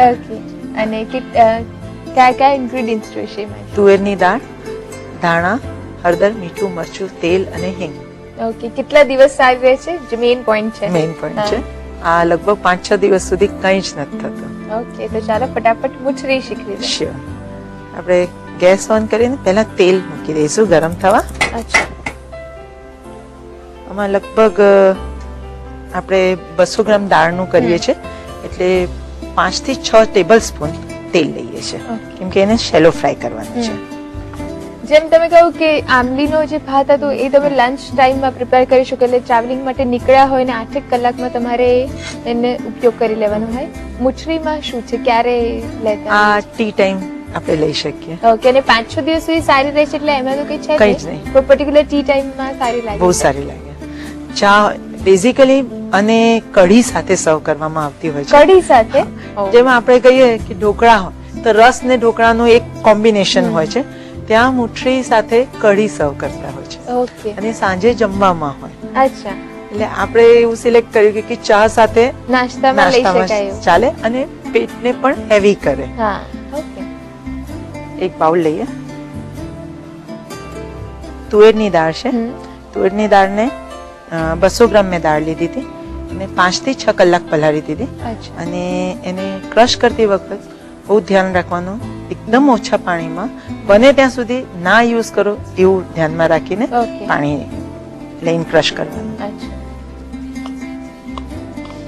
Okay. અને કયા ingredients જોઈશે એમાં? તુવેરની દાળ, ધાણા, હળદર, મીઠું, મરચું, તેલ અને હિંગ. ઓકે. કેટલા દિવસ સારી રહે છે? જે મેઇન પોઈન્ટ છે. મેઇન પોઈન્ટ છે. આ લગભગ 5-6 દિવસ સુધી કંઈ જ નથી થતું. ઓકે, તો ચાલો ફટાફટ મુછરી શીખવી લઈએ. શ્યોર. આપણે ગેસ ઓન કરીને પહેલા તેલ મૂકી દઈશું ગરમ થવા. અચ્છા. આમાં લગભગ આપણે 200 ગ્રામ દાળનું કરીએ છીએ એટલે 5 થી 6 ટેબલ સ્પૂન તેલ લઈએ છીએ કેમ કે એને શેલો ફ્રાય કરવાનું છે. જેમ તમે કહ્યું કે આંબલીનો જે ભાત હતો એ તમે લંચ ટાઈમમાં પ્રિપેર કરી શકો, એટલે ટ્રાવેલિંગ માટે નીકળ્યા હોય ને 8 કલાકમાં તમારે એને ઉપયોગ કરી લેવાનો હોય. મુછરીમાં શું છે, ક્યારે લેતા? આ ટી ટાઈમ આપણે લઈ શકીએ. ઓકે. અને 5-6 દિવસ સુધી સારી રહે છે, એટલે એમાં તો કંઈ છે કંઈ જ નહીં. પણ પર્ટિક્યુલર ટી ટાઈમમાં સારી લાગે? બહુ સારી લાગે. ચા બેઝિકલી અને કઢી સાથે સર્વ કરવામાં આવતી હોય છે. કઢી સાથે? જેમાં આપણે કહીએ કે ઢોકળા હોય તો રસ ને ઢોકળાનું એક કોમ્બિનેશન હોય છે, ત્યાં મુઠરી સાથે કઢી સર્વ કરતા હોય છે. ઓકે. અને સાંજે જમવામાં હોય. અચ્છા. એટલે આપણે એવું સિલેક્ટ કર્યું કે ચા સાથે નાસ્તામાં લઈ શકાય ચાલે અને પેટને પણ હેવી કરે. હા. ઓકે. એક બાઉલ લઈએ. તુવેરની દાળ છે. તુવેરની દાળને 200 ગ્રામ મેં દાળ લીધી હતી અને 5 થી 6 કલાક પલાળી દીધી. અને એને ક્રશ કરતી વખત બહુ ધ્યાન રાખવાનું, એકદમ ઓછા પાણીમાં, બને ત્યાં સુધી ના યુઝ કરો એવું ધ્યાનમાં રાખીને પાણી લઈને ક્રશ કરવાનું.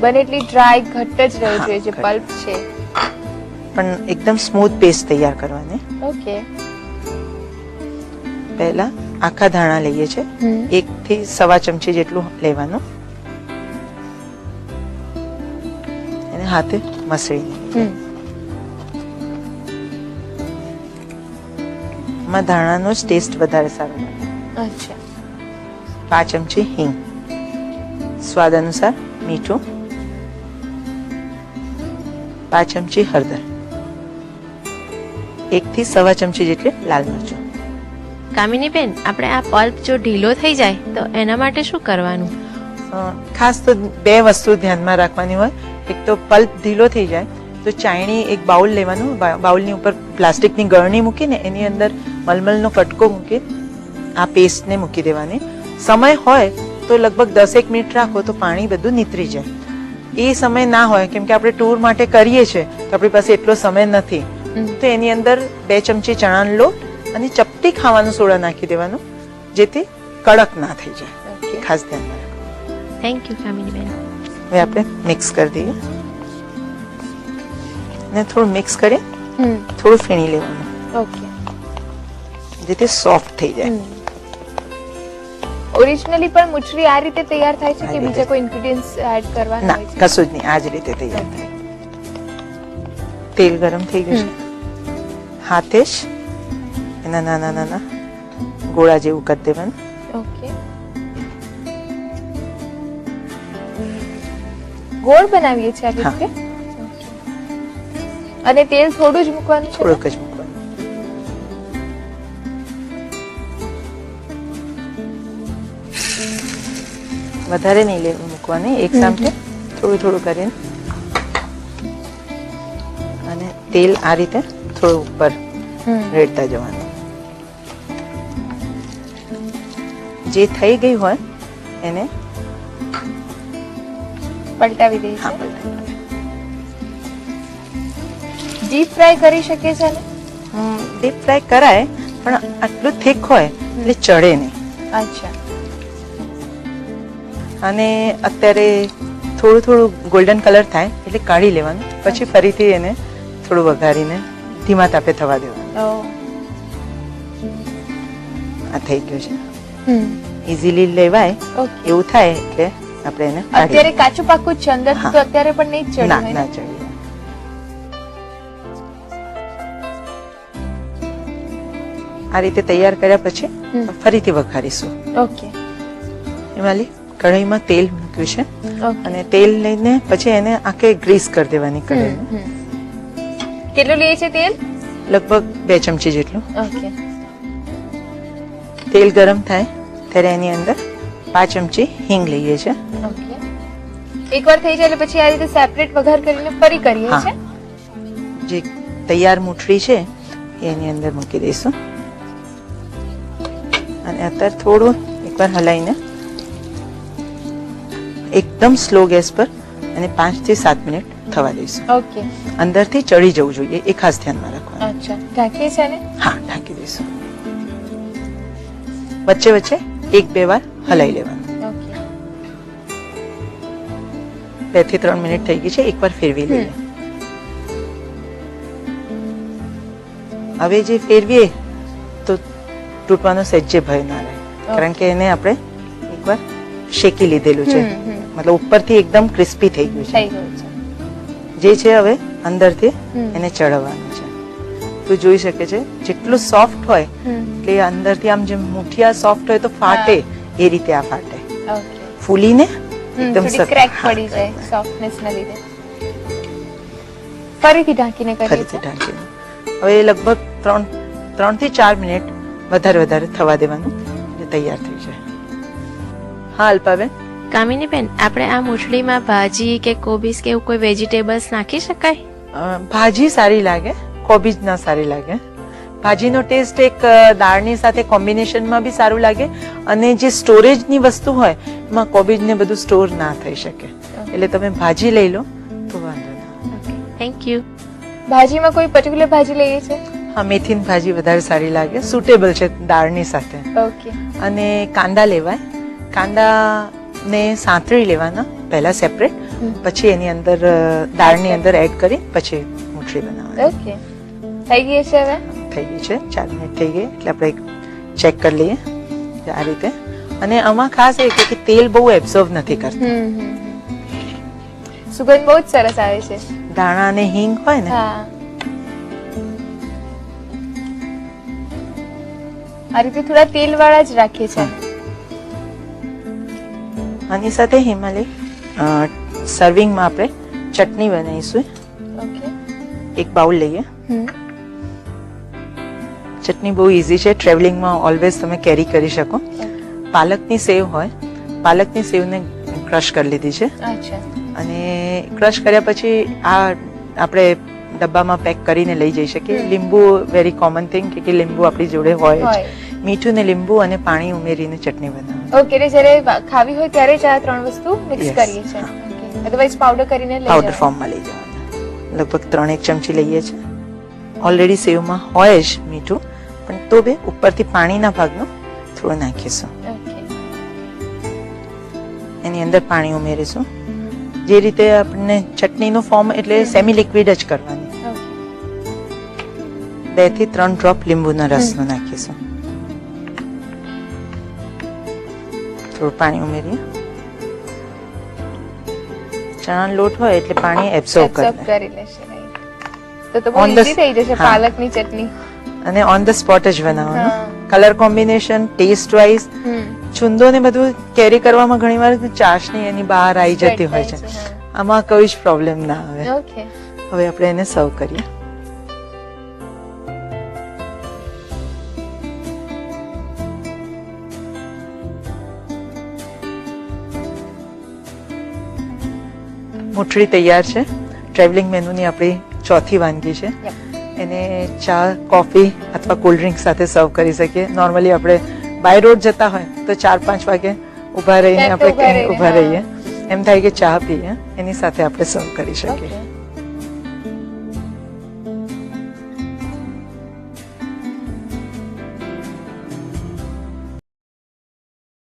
બને એટલી ડ્રાય ઘટ્ટ જ રહેવું જોઈએ, જે પલ્પ છે. પણ એકદમ સ્મૂથ પેસ્ટ તૈયાર કરવાની. ઓકે. પહેલા આખા ધાણા લઈએ છે, 1 થી 1.25 ચમચી જેટલું લેવાનું. એને હાથે મસળીને માં ધાણાનો જ ટેસ્ટ વધારે સારો લાગે. અચ્છા. 5 ચમચી હિંગ, સ્વાદ અનુસાર મીઠું, 5 ચમચી હળદર, 1 થી 1.25 ચમચી જેટલી લાલ મરચું. કામિની બેન, આપણે આ પલ્પ જો ઢીલો થઈ જાય તો એના માટે શું કરવાનું? ખાસ તો 2 વસ્તુ ધ્યાનમાં રાખવાની હોય. એક તો પલ્પ ઢીલો થઈ જાય તો ચાયણી એક બાઉલ લેવાનું, બાઉલની ઉપર પ્લાસ્ટિકની ગળણી મૂકીને એની અંદર મલમલનો કટકો મૂકી આ પેસ્ટને મૂકી દેવાની. સમય હોય તો લગભગ 10 મિનિટ રાખો તો પાણી બધું નીતરી જાય. એ સમય ના હોય કેમ કે આપણે ટૂર માટે કરીએ છીએ તો આપણી પાસે એટલો સમય નથી, તો એની અંદર 2 ચમચી ચણાનો લોટ અને ચપટી ખાવાનું સોડા નાખી દેવાનું, જેથી કડક ના થઈ જાય. ખાસ ધ્યાન રાખો. થેન્ક યુ કામિની બેન. હવે આપણે મિક્સ કરી દઈએ ને થોડું મિક્સ કરી થોડું ફીણી લેવાનું. ઓકે. જેથી સોફ્ટ થઈ જાય. ઓરિજિનલી પણ મુછરી આ રીતે તૈયાર થાય છે કે બીજા કોઈ ઇન્ગ્રેડિયન્ટ્સ એડ કરવાના ના, હોય છે? કશું જ નહીં, આ જ રીતે તૈયાર થાય. તેલ ગરમ થઈ ગયું છે, હાથે જ એના નાના નાના ગોળા જેવું કરી દેવાનું. ઓકે. ગોળ બનાવીએ છીએ આવી રીતે? અને તેલ થોડું જ મૂકવાનું છે? થોડુંક જ મૂકવાનું. વધારે નહીં મૂકવાની, એક સામટે થોડું થોડું કરીને. અને તેલ આ રીતે થોડું ઉપર રેડતા જવાનું. જે થઈ ગઈ હોય એને પલટાવી દઈએ. ડીપ ફ્રાય કરી શકીએ છીએ ને? ડીપ ફ્રાય કરાય પણ આટલું થીક હોય એટલે ચડે નહીં. અચ્છા. અને અત્યારે થોડું થોડું ગોલ્ડન કલર થાય એટલે કાઢી લેવાનું, પછી ફરીથી એને થોડું વઘારીને ધીમા તાપે થવા દેવાનું. આ થઈ ગયું છે. ઇઝીલી લેવાય એવું થાય એટલે આપણે એને અત્યારે કાચું પાકું જ છે અંદર તો અત્યારે પણ નહીં ચડે? ના, ના ચડે. આ રીતે તૈયાર કર્યા પછી ફરીથી વઘારીશું. ઓકે. એમાં કઢાઈમાં તેલ મૂક્યું છે અને તેલ લઈને પછી એને આખે ગ્રીસ કરી દેવાની કઢાઈ. કેટલું લઈએ છે તેલ? લગભગ 2 ચમચી જેટલું. ઓકે. તેલ ગરમ થાય ત્યારે એની અંદર 5 ચમચી હિંગ લઈએ છે. ઓકે. એકવાર થઈ જાય એટલે પછી આ રીતે સેપરેટ વઘાર કરીને ફરી કરીએ છે? જે તૈયાર મૂઠડી છે એની અંદર મૂકી દઈશું અને અત્યારે થોડું એકવાર હલાવીને એકદમ સ્લો ગેસ પર અને 5 થી 7 મિનિટ થવા દઈશું. ઓકે. અંદરથી ચડી જવું જોઈએ એ ખાસ ધ્યાનમાં રાખવાનું. અચ્છા, ઢાંકી છે ને? હા, ઢાંકી દઈશું. વચ્ચે વચ્ચે 1-2 વાર હલાવી લેવાનું. ઓકે. 2 થી 3 મિનિટ થઈ ગઈ છે, એકવાર ફેરવી લઈએ. હવે જે ફેરવીએ તો તૂટવાનો સહેજે ભય ના રહે, કારણ કે એને આપણે એકવાર શેકી લીધેલું છે, મતલબ ઉપરથી એકદમ ક્રિસ્પી થઈ ગયું છે. થઈ ગયું છે. જે છે હવે અંદરથી એને ચડવવાનું છે. તું જોઈ શકે છે જેટલું સોફ્ટ હોય એટલે અંદરથી આમ જેમ મુઠિયા સોફ્ટ હોય તો ફાટે એ રીતે આ ફાટે, ઓકે. ફૂલીને એકદમ થોડી ક્રેક પડી જાય સોફ્ટનેસ ના લીધે. ફરીથી ઢાંકીને કરીએ ફરીથી ઢાંકીને હવે લગભગ 3 થી 4 મિનિટ વધારે થવા દેવાનું એટલે તૈયાર થઈ જાય. હા અલ્પાબેન, કામિનીબેન, આપણે આ મૂઠડીમાં ભાજી કે કોબીજ કે એવું કોઈ વેજીટેબલ્સ નાખી શકાય? ભાજી સારી લાગે, કોબીજ ના સારી લાગે. ભાજીનો ટેસ્ટ એક દાળની સાથે કોમ્બિનેશનમાં બી સારું લાગે અને જે સ્ટોરેજની વસ્તુ હોય એમાં કોબીજ ને બધું સ્ટોર ના થઈ શકે, એટલે તમે ભાજી લઈ લો તો વાંધો ના. Thank you. ભાજીમાં કોઈ પર્ટિક્યુલર ભાજી લઈએ છે? હા, મેથીની ભાજી વધારે સારી લાગે, સુટેબલ છે દાળની સાથે. ઓકે. અને કાંદા લેવાય, કાંદાને સાંતળી લેવાના પહેલા સેપરેટ, પછી એની અંદર દાળની અંદર એડ કરી પછી મૂઠડી બનાવવાની. ઓકે. થઈ ગઈ છે હવે? થઈ ગઈ છે, 4 મિનિટ થઈ ગઈ એટલે આપણે ચેક કરી લઈએ આ રીતે. અને આમાં ખાસ એ કે તેલ બહુ એબ્ઝોર્વ નથી કરતું. સુગંધ બહુ જ સરસ આવે છે. દાણા અને હિંગ હોય ને, હા, આ રીતે થોડા તેલ વાળા જ રાખીએ છીએ. આની સાથે હિમાલય સર્વિંગમાં આપણે ચટણી બનાવીશું. ઓકે. એક બાઉલ લઈએ. ચટણી બહુ ઇઝી છે, ટ્રેવલિંગમાં ઓલવેઝ તમે કેરી કરી શકો. પાલકની સેવ હોય, પાલકની સેવને ક્રશ કરી લીધી છે અચ્છા. અને ક્રશ કર્યા પછી આ આપણે ડબ્બામાં પેક કરીને લઈ જઈ શકીએ. લીંબુ વેરી કોમન થિંગ કે લીંબુ આપણી જોડે હોય જ. મીઠું ને લીંબુ અને પાણી ઉમેરીને ચટણી બનાવવાની. ઓકે, એટલે જ્યારે ખાવી હોય ત્યારે જ આ 3 વસ્તુ મિક્સ કરીએ છીએ. અધરવાઇઝ પાવડર કરીને લઈ પાવડર ફોર્મમાં લઈ જવાના. લગભગ 3 ચમચી લઈએ છીએ. ઓલરેડી સેવમાં હોય જ મીઠું, પણ તો બે ઉપરથી પાણીના ભાગનું થોડું નાખીશું. ઓકે. એની અંદર પાણી ઉમેરીશું. જે રીતે આપણને ચટણીનું ફોર્મ એટલે સેમી લિક્વિડ જ કરવાની. 2 થી 3 ડ્રોપ લીંબુના રસનું નાખીશું. થોડું પાણી ઉમેરીએ. ચણાનો લોટ હોય એટલે પાણી એબ્સોર્બ કરી લેશે. તો બહુ ઈઝી થઈ જશે પાલકની ચટણી. અને ઓન ધ સ્પોટ જ બનાવવાનું. કલર કોમ્બિનેશન, ટેસ્ટ વાઇઝ, છુંદો ને બધું કેરી કરવામાં ઘણીવાર ચાશણી એની બહાર આવી જતી હોય છે, આમાં કોઈ જ પ્રોબ્લેમ ના આવે. ઓકે. હવે આપણે એને સર્વ કરીએ. મૂઠડી તૈયાર છે. ટ્રેવલિંગ મેનુની આપણી ચોથી વાનગી છે. એને ચા, કોફી અથવા કોલ્ડ ડ્રિંક સાથે સર્વ કરી શકીએ. નોર્મલી આપણે બાય રોડ જતા હોય તો 4-5 વાગે ઊભા રહીને આપણે ઉભા રહીએ, એમ થાય કે ચા પીએ, એની સાથે આપણે સર્વ કરી શકીએ.